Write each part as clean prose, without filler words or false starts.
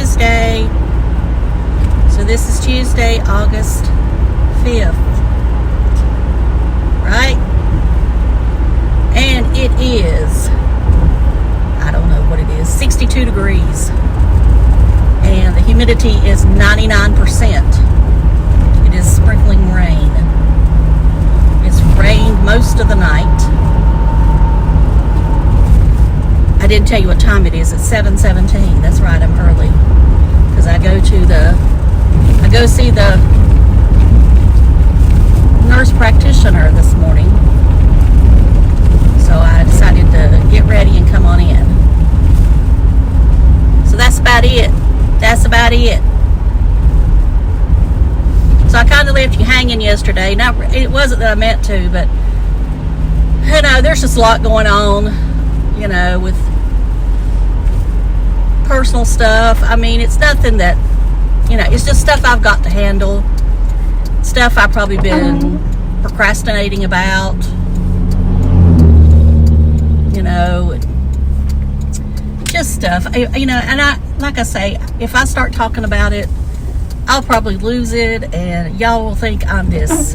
Tuesday. So this is Tuesday, August 5th. Right? And it is, I don't know what it is, 62 degrees. And the humidity is 99%. It is sprinkling rain. It's rained most of the night. I didn't tell you what time it is. It's 7:17. That's right, I'm early. Because I go see the nurse practitioner this morning. So I decided to get ready and come on in. So that's about it. That's about it. So I kind of left you hanging yesterday. Now, it wasn't that I meant to, but, you know, there's just a lot going on, you know, with personal stuff. I mean, it's nothing that, you know, it's just stuff I've got to handle. Stuff I've probably been procrastinating about. You know, just stuff, you know, and like I say, if I start talking about it, I'll probably lose it, and y'all will think I'm this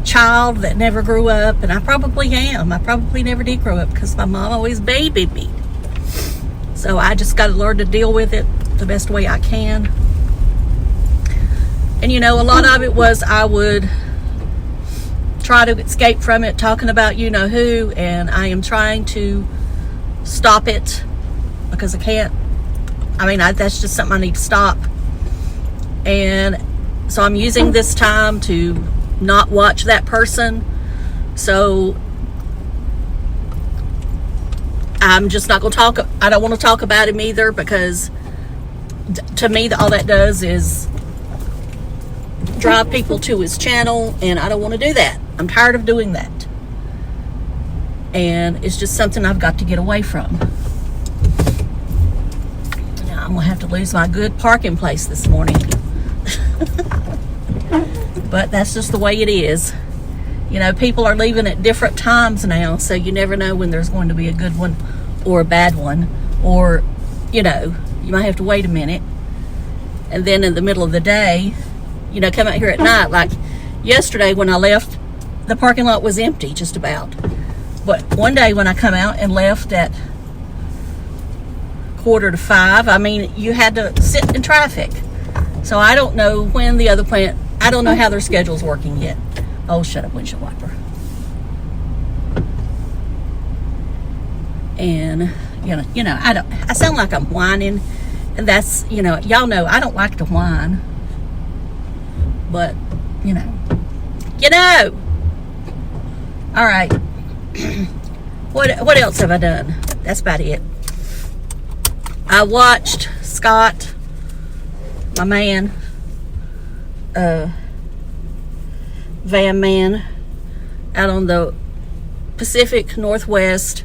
child that never grew up, and I probably am. I probably never did grow up because my mom always babied me. So I just got to learn to deal with it the best way I can. And you know, a lot of it was I would try to escape from it, talking about you know who, and I am trying to stop it because I can't. I mean, that's just something I need to stop. And so I'm using this time to not watch that person. So I'm just not going to talk. I don't want to talk about him either, because to me, all that does is drive people to his channel, and I don't want to do that. I'm tired of doing that. And it's just something I've got to get away from. I'm gonna have to lose my good parking place this morning. But that's just the way it is. You know, people are leaving at different times now, so you never know when there's going to be a good one or a bad one. Or, you know, you might have to wait a minute. And then in the middle of the day, you know, come out here at night. Like yesterday when I left, the parking lot was empty just about. But one day when I come out and left at 4:45, I mean, you had to sit in traffic. So I don't know when the other plant, I don't know how their schedule's working yet. Oh, shut up, windshield wiper. And, you know, I sound like I'm whining. And that's, you know, y'all know I don't like to whine. But, you know. All right. What else have I done? That's about it. I watched Scott, my man, van man, out on the Pacific Northwest.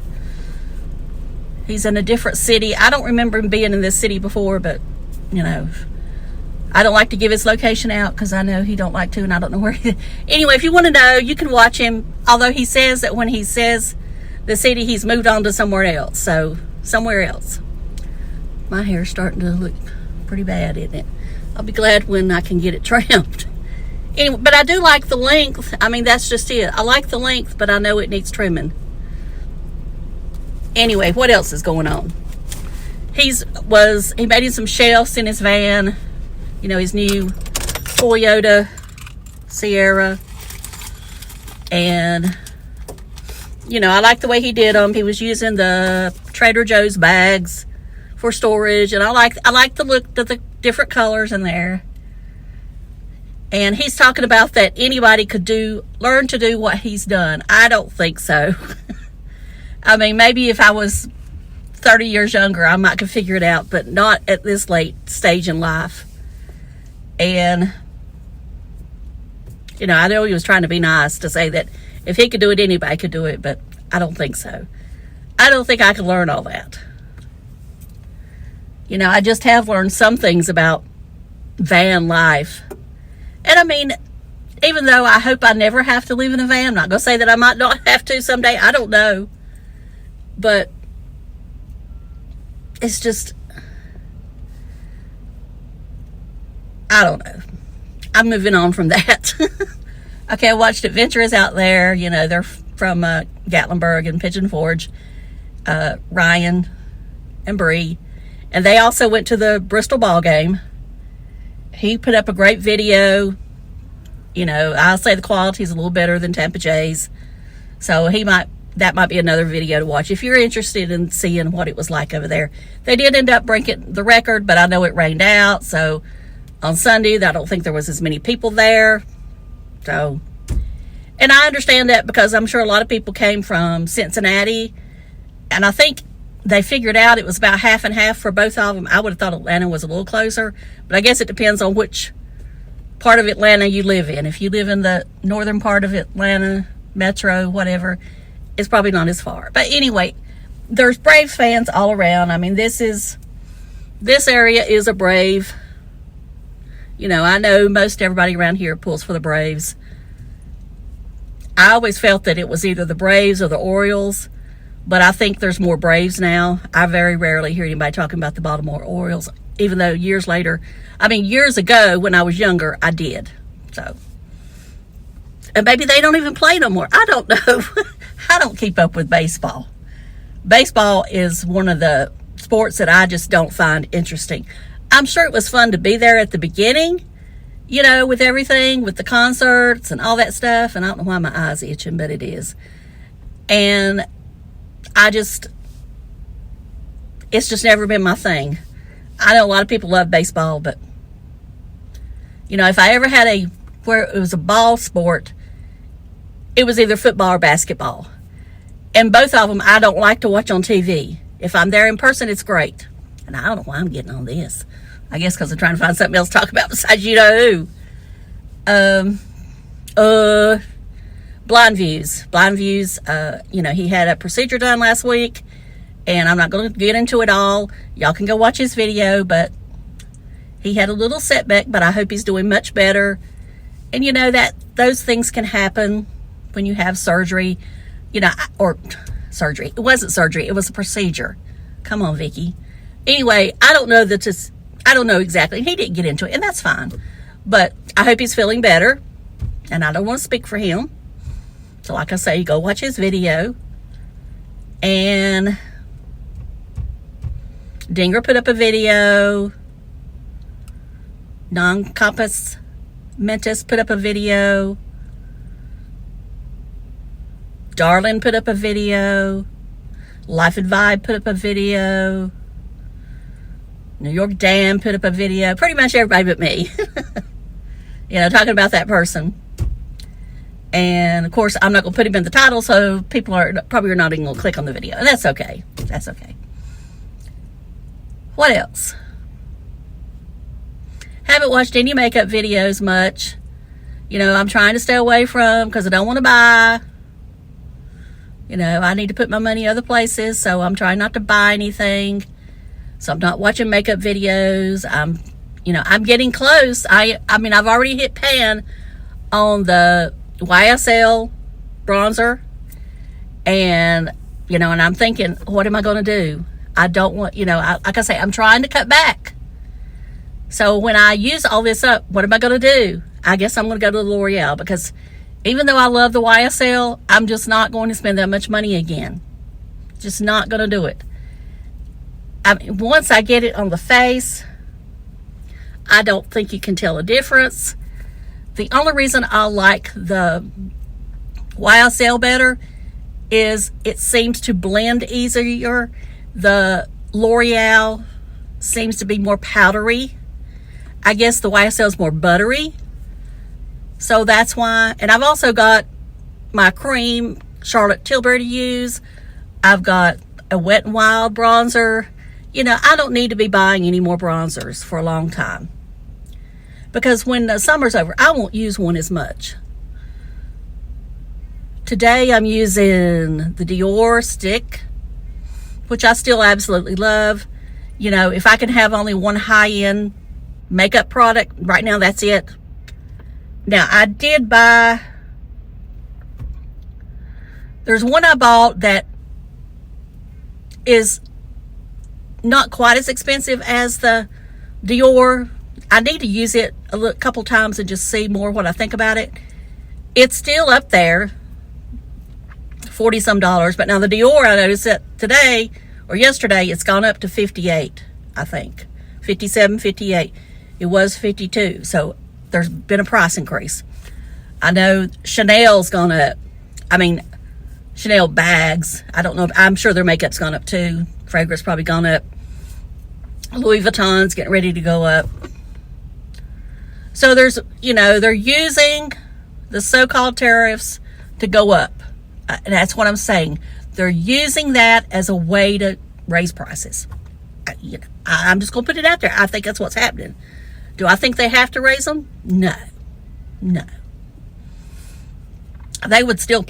He's in a different city. I don't remember him being in this city before, but, you know, I don't like to give his location out because I know he don't like to, and I don't know where he... Anyway, if you want to know, you can watch him, although he says that when he says the city, he's moved on to somewhere else. So, somewhere else. My hair's starting to look pretty bad, isn't it? I'll be glad when I can get it trimmed. Anyway, but I do like the length. I mean, that's just it. I like the length, but I know it needs trimming. Anyway, what else is going on? He made him some shelves in his van. You know, his new Toyota Sierra. And, you know, I like the way he did them. He was using the Trader Joe's bags for storage, and I like the look of the different colors in there. And he's talking about that anybody could learn to do what he's done. I don't think so. I mean, maybe if I was 30 years younger, I might could figure it out, but not at this late stage in life. And, you know, I know he was trying to be nice to say that if he could do it, anybody could do it, but I don't think so. I don't think I could learn all that. You know, I just have learned some things about van life. And I mean, even though I hope I never have to live in a van, I'm not going to say that I might not have to someday. I don't know. But it's just, I don't know. I'm moving on from that. Okay, I watched Adventurers out there. You know, they're from Gatlinburg and Pigeon Forge. Ryan and Bree. And they also went to the Bristol ball game. He put up a great video. You know, I'll say the quality's a little better than Tampa Jay's. So that might be another video to watch if you're interested in seeing what it was like over there. They did end up breaking the record, but I know it rained out. So on Sunday, I don't think there was as many people there. So, and I understand that because I'm sure a lot of people came from Cincinnati. And I think they figured out it was about half and half for both of them. I would have thought Atlanta was a little closer. But I guess it depends on which part of Atlanta you live in. If you live in the northern part of Atlanta, metro, whatever, it's probably not as far. But anyway, there's Braves fans all around. I mean, this area is a Brave. You know, I know most everybody around here pulls for the Braves. I always felt that it was either the Braves or the Orioles, but I think there's more Braves now. I very rarely hear anybody talking about the Baltimore Orioles, even though years ago when I was younger, I did. So, and maybe they don't even play no more. I don't know. I don't keep up with baseball. Baseball is one of the sports that I just don't find interesting. I'm sure it was fun to be there at the beginning, you know, with everything, with the concerts and all that stuff. And I don't know why my eye's itching, but it is. And it's just never been my thing. I know a lot of people love baseball, but, you know, if I ever had where it was a ball sport, it was either football or basketball. And both of them I don't like to watch on TV. If I'm there in person, it's great. And I don't know why I'm getting on this. I guess because I'm trying to find something else to talk about besides you know who. Blind Views. Blind Views, you know, he had a procedure done last week. And I'm not going to get into it all. Y'all can go watch his video. But he had a little setback. But I hope he's doing much better. And you know that those things can happen when you have surgery. You know, or surgery. It wasn't surgery. It was a procedure. Come on, Vicky. Anyway, I don't know exactly. He didn't get into it, and that's fine. But I hope he's feeling better. And I don't want to speak for him. So like I say, go watch his video. And Dinger put up a video. Non-Compos Mentis put up a video. Darlin put up a video. Life and Vibe put up a video. New York Dan put up a video. Pretty much everybody but me. You know, talking about that person. And of course, I'm not going to put him in the title, so people probably are not even going to click on the video. And that's okay. That's okay. What else? Haven't watched any makeup videos much. You know, I'm trying to stay away from because I don't want to buy. You know, I need to put my money other places, so I'm trying not to buy anything. So I'm not watching makeup videos. I'm getting close. I mean, I've already hit pan on the YSL bronzer. And, you know, and I'm thinking, what am I going to do? I don't want, you know, like I say, I'm trying to cut back. So when I use all this up, what am I going to do? I guess I'm going to go to L'Oreal because even though I love the YSL, I'm just not going to spend that much money again. Just not going to do it. I mean, once I get it on the face, I don't think you can tell a difference. The only reason I like the YSL better is it seems to blend easier. The L'Oreal seems to be more powdery. I guess the YSL is more buttery. So that's why. And I've also got my cream, Charlotte Tilbury, to use. I've got a Wet n Wild bronzer. You know, I don't need to be buying any more bronzers for a long time. Because when the summer's over, I won't use one as much. Today I'm using the Dior stick, which I still absolutely love. You know, if I can have only one high-end makeup product, right now that's it. Now, I did buy, there's one I bought that is not quite as expensive as the Dior. I need to use it couple times and just see more what I think about it. It's still up there, $40 some. But now the Dior, I noticed that today or yesterday, it's gone up to 58, I think. 57, 58. It was 52. So there's been a price increase. I know Chanel's gone up. I mean, Chanel bags. I don't know. I'm sure their makeup's gone up too. Fragrance probably gone up. Louis Vuitton's getting ready to go up. So there's, they're using the so-called tariffs to go up. And that's what I'm saying. They're using that as a way to raise prices. I'm just going to put it out there. I think that's what's happening. Do I think they have to raise them? No. They would still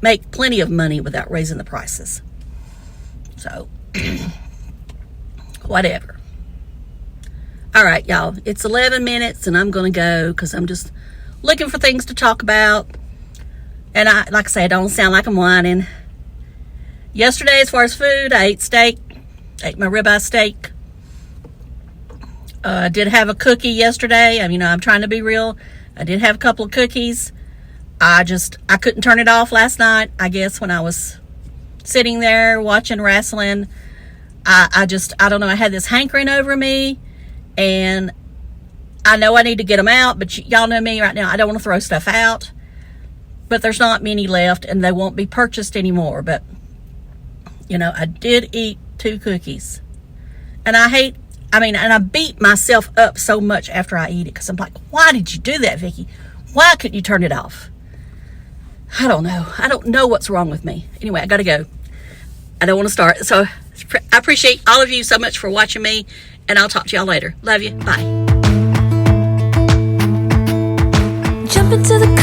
make plenty of money without raising the prices. So, whatever. All right, y'all. It's 11 minutes, and I'm going to go because I'm just looking for things to talk about. And like I say, I don't sound like I'm whining. Yesterday, as far as food, I ate steak. Ate my ribeye steak. I did have a cookie yesterday. I'm trying to be real. I did have a couple of cookies. I couldn't turn it off last night, I guess, when I was sitting there watching wrestling. I don't know, I had this hankering over me, and I know I need to get them out, but y'all know me right now. I don't want to throw stuff out, but there's not many left, and they won't be purchased anymore. But, I did eat 2 cookies, and I beat myself up so much after I eat it, because I'm like, why did you do that, Vicki? Why couldn't you turn it off? I don't know. I don't know what's wrong with me. Anyway, I gotta go. I don't want to start. So I appreciate all of you so much for watching me, and I'll talk to y'all later. Love you. Bye. Jump into the